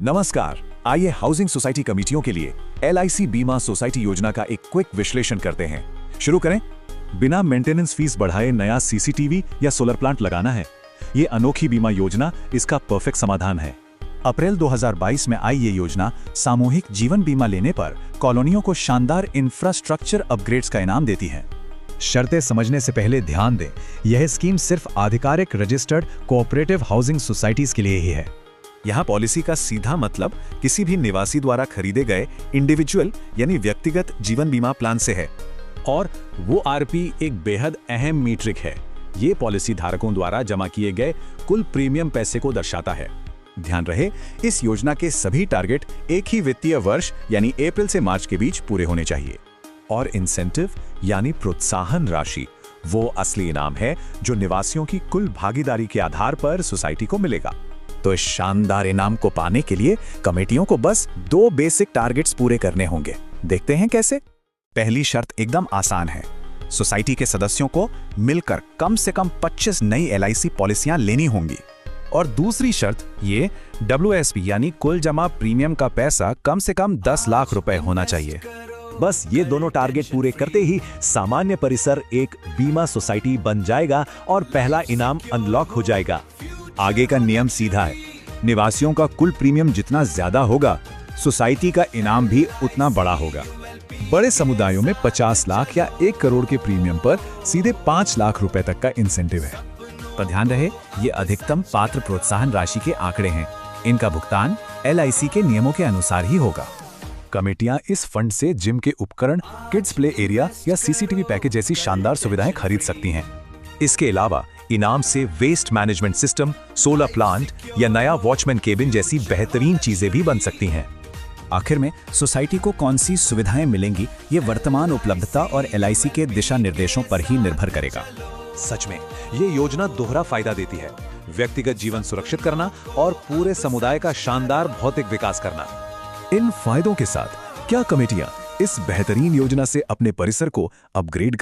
नमस्कार। आइए housing society कमेटियों के लिए LIC बीमा सोसाइटी योजना का एक क्विक विश्लेषण करते हैं। शुरू करें। बिना मेंटेनेंस फीस बढ़ाए नया CCTV या सोलर प्लांट लगाना है। ये अनोखी बीमा योजना इसका परफेक्ट समाधान है। अप्रैल 2022 में आई ये योजना सामूहिक जीवन बीमा लेने पर कॉलोनियों को शानदार इंफ्रास्ट्रक्चर अपग्रेड्स का इनाम देती है। शर्तें समझने से पहले ध्यान दें, यह स्कीम सिर्फ आधिकारिक रजिस्टर्ड कोऑपरेटिव हाउसिंग सोसाइटीज के लिए ही है। यहाँ पॉलिसी का सीधा मतलब किसी भी निवासी द्वारा खरीदे गए इंडिविजुअल यानी व्यक्तिगत जीवन बीमा प्लान से है। और वो RP एक बेहद अहम मीट्रिक है। ये पॉलिसी धारकों द्वारा जमा किए गए कुल प्रीमियम पैसे को दर्शाता है। ध्यान रहे, इस योजना के सभी टारगेट एक ही वित्तीय वर्ष यानी अप्रैल से मार्च के बीच पूरे होने चाहिए। और इंसेंटिव यानी प्रोत्साहन राशि वो असली इनाम है जो निवासियों की कुल भागीदारी के आधार पर सोसाइटी को मिलेगा। तो इस शानदार इनाम को पाने के लिए कमेटियों को बस 2 बेसिक टारगेट्स पूरे करने होंगे। देखते हैं कैसे। पहली शर्त एकदम आसान है। सोसाइटी के सदस्यों को मिलकर कम से कम 25 नई LIC पॉलिसियां लेनी होंगी। और दूसरी शर्त ये WSP यानी कुल जमा प्रीमियम का पैसा कम से कम 10 लाख रुपए होना चाहिए। बस ये दोनों टारगेट पूरे करते ही सामान्य परिसर एक बीमा सोसाइटी बन जाएगा और पहला इनाम अनलॉक हो जाएगा। आगे का नियम सीधा है। निवासियों का कुल प्रीमियम जितना ज्यादा होगा, सोसाइटी का इनाम भी उतना बड़ा होगा। बड़े समुदायों में 50 लाख या 1 करोड़ के प्रीमियम पर सीधे 5 लाख रुपए तक का इंसेंटिव है। पर ध्यान रहे, ये अधिकतम पात्र प्रोत्साहन राशि के आंकड़े हैं। इनका भुगतान LIC के नियमों के अनुसार ही होगा। कमेटियां इस फंड से जिम के उपकरण, किड्स प्ले एरिया या CCTV पैकेज जैसी शानदार सुविधाएं खरीद सकती हैं। इसके अलावा इनाम से waste management system, solar plant या नया वॉचमैन केबिन जैसी बेहतरीन चीजें भी बन सकती हैं। आखिर में सोसाइटी को कौन सी सुविधाएं मिलेंगी, ये वर्तमान उपलब्धता और LIC के दिशा निर्देशों पर ही निर्भर करेगा। सच में ये योजना दोहरा फायदा देती है। व्यक्तिगत जीवन सुरक्षित करना और पूरे समुदाय का शानदार भौतिक विकास करना। इन फायदों के साथ क्या कमेटियां इस बेहतरीन योजना से अपने परिसर को अपग्रेड